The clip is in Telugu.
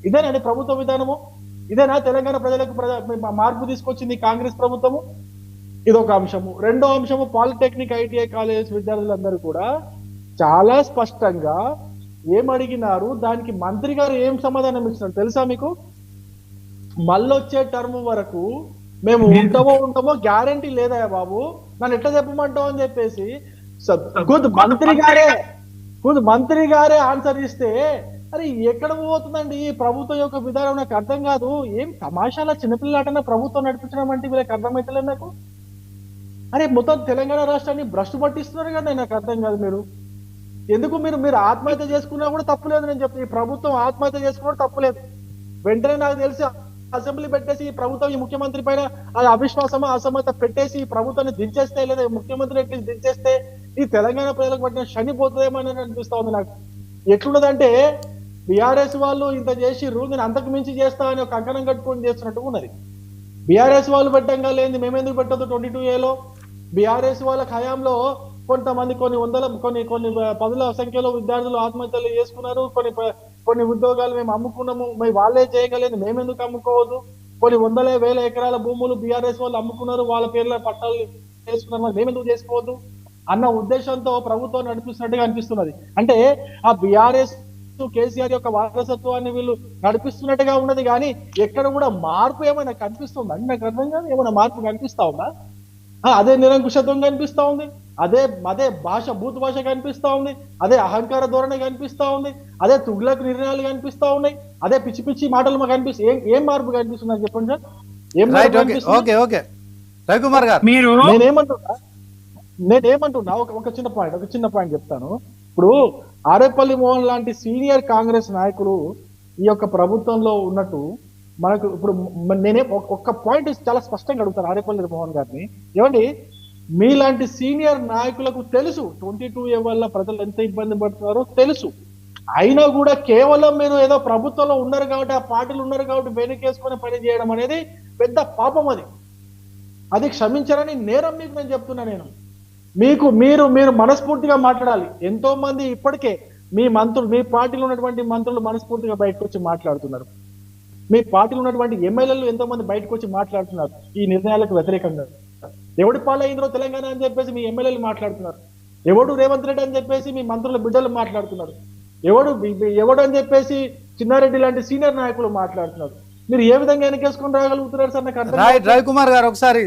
ఇదేనండి ప్రభుత్వ విధానము? ఇదేనా తెలంగాణ ప్రజలకు మార్పు తీసుకొచ్చింది కాంగ్రెస్ ప్రభుత్వము? ఇదొక అంశము. రెండో అంశము, పాలిటెక్నిక్ ఐటీఐ కాలేజ్ విద్యార్థులందరూ కూడా చాలా స్పష్టంగా ఏమడిగినారు, దానికి మంత్రి గారు ఏం సమాధానం ఇచ్చినారు తెలుసా మీకు? మళ్ళొచ్చే టర్మ్ వరకు మేము ఉంటామో గ్యారంటీ లేదా బాబు, నన్ను ఎట్లా చెప్పమంటావు అని చెప్పేసి మంత్రి గారే ఆన్సర్ ఇస్తే, అరే ఎక్కడ పోతుందండి ఈ ప్రభుత్వం యొక్క విధానం? నాకు అర్థం కాదు. ఏం తమాషాల చిన్నపిల్లాటన ప్రభుత్వం నడిపించడం అంటే వీళ్ళకి అర్థమవుతలేదు నాకు. అరే మొత్తం తెలంగాణ రాష్ట్రాన్ని భ్రష్టు పట్టిస్తున్నారు కదా, నాకు అర్థం కాదు. ఎందుకు మీరు ఆత్మహత్య చేసుకున్నా కూడా తప్పులేదు. నేను చెప్తాను, ఈ ప్రభుత్వం ఆత్మహత్య చేసుకున్నా తప్పులేదు. వెంటనే నాకు తెలిసి అసెంబ్లీ పెట్టేసి ఈ ప్రభుత్వం ఈ ముఖ్యమంత్రి పైన అది అవిశ్వాసమా అసమ్మత పెట్టేసి ఈ ప్రభుత్వాన్ని దించేస్తే, లేదా ముఖ్యమంత్రి ఎట్లీస్ట్ దించేస్తే ఈ తెలంగాణ ప్రజలకు పట్టిన శని పోతుందేమో అని అనిపిస్తా ఉంది నాకు. ఎట్లున్నదంటే బీఆర్ఎస్ వాళ్ళు ఇంత చేసిర్రు, నేను అంతకు మించి చేస్తా అని ఒక కంకణం కట్టుకొని చేస్తున్నట్టు ఉన్నది. బీఆర్ఎస్ వాళ్ళు పెట్టంగా లేని మేమెందుకు పెట్టద్దు? 22A బీఆర్ఎస్ వాళ్ళ హయాంలో కొంతమంది కొన్ని పదుల సంఖ్యలో విద్యార్థులు ఆత్మహత్యలు చేసుకున్నారు. కొన్ని ఉద్యోగాలు మేము అమ్ముకున్నాము, వాళ్ళే చేయగలేదు, మేమెందుకు అమ్ముకోవద్దు? కొన్ని వందల వేల ఎకరాల భూములు బీఆర్ఎస్ వాళ్ళు అమ్ముకున్నారు, వాళ్ళ పేర్ల పట్టాలు చేసుకున్నారు, మేమెందుకు చేసుకోవద్దు అన్న ఉద్దేశంతో ప్రభుత్వం నడిపిస్తున్నట్టుగా అనిపిస్తున్నది. అంటే ఆ బీఆర్ఎస్ కేసీఆర్ యొక్క వారసత్వాన్ని వీళ్ళు నడిపిస్తున్నట్టుగా ఉన్నది, కానీ ఎక్కడ కూడా మార్పు ఏమైనా కనిపిస్తుందా? నాకు అర్థం కాదు. ఏమైనా మార్పు కనిపిస్తా ఉందా? అదే నిరంకుశత్వం కనిపిస్తా ఉంది, అదే బూత్ భాష కనిపిస్తా ఉంది, అదే అహంకార ధోరణి కనిపిస్తా ఉంది, అదే తుగ్లక్ నిర్ణయాలు కనిపిస్తా ఉన్నాయి, అదే పిచ్చి పిచ్చి మాటలు మాకు కనిపిస్తాయి. ఏం మార్పు కనిపిస్తుంది చెప్పండి సార్? రవికుమార్ గారు, నేనేమంటున్నా ఒక చిన్న పాయింట్ చెప్తాను. ఇప్పుడు ఆరేపల్లి మోహన్ లాంటి సీనియర్ కాంగ్రెస్ నాయకులు ఈ యొక్క ప్రభుత్వంలో ఉన్నట్టు మనకు ఇప్పుడు నేనే ఒక్క పాయింట్ చాలా స్పష్టంగా అడుగుతాను ఆరేపల్లి మోహన్ గారిని. ఏమండి, మీలాంటి సీనియర్ నాయకులకు తెలుసు 22A వల్ల ప్రజలు ఎంత ఇబ్బంది పడుతున్నారో తెలుసు. అయినా కూడా కేవలం మీరు ఏదో ప్రభుత్వంలో ఉన్నారు కాబట్టి, ఆ పార్టీలు ఉన్నారు కాబట్టి వెనుకేసుకొని పని చేయడం అనేది పెద్ద పాపం. అది క్షమించారని నేరం మీకు నేను చెప్తున్నా. మీరు మనస్ఫూర్తిగా మాట్లాడాలి. ఎంతో మంది ఇప్పటికే మీ పార్టీలో ఉన్నటువంటి మంత్రులు మనస్ఫూర్తిగా బయటకు వచ్చి మాట్లాడుతున్నారు. మీ పార్టీలో ఉన్నటువంటి ఎమ్మెల్యేలు ఎంతో మంది బయటకు వచ్చి మాట్లాడుతున్నారు ఈ నిర్ణయాలకు వ్యతిరేకంగా. ఎవడి పాలైందో తెలంగాణ అని చెప్పేసి మీ ఎమ్మెల్యేలు మాట్లాడుతున్నారు. ఎవడు రేవంత్ రెడ్డి అని చెప్పేసి మీ మంత్రుల బిడ్డలు మాట్లాడుతున్నారు. ఎవడు అని చెప్పేసి చిన్నారెడ్డి లాంటి సీనియర్ నాయకులు మాట్లాడుతున్నారు. మీరు ఏ విధంగా వెనకేసుకొని రాగలుగుతున్నారు సార్? నాకు అర్థం. రవికుమార్ గారు ఒకసారి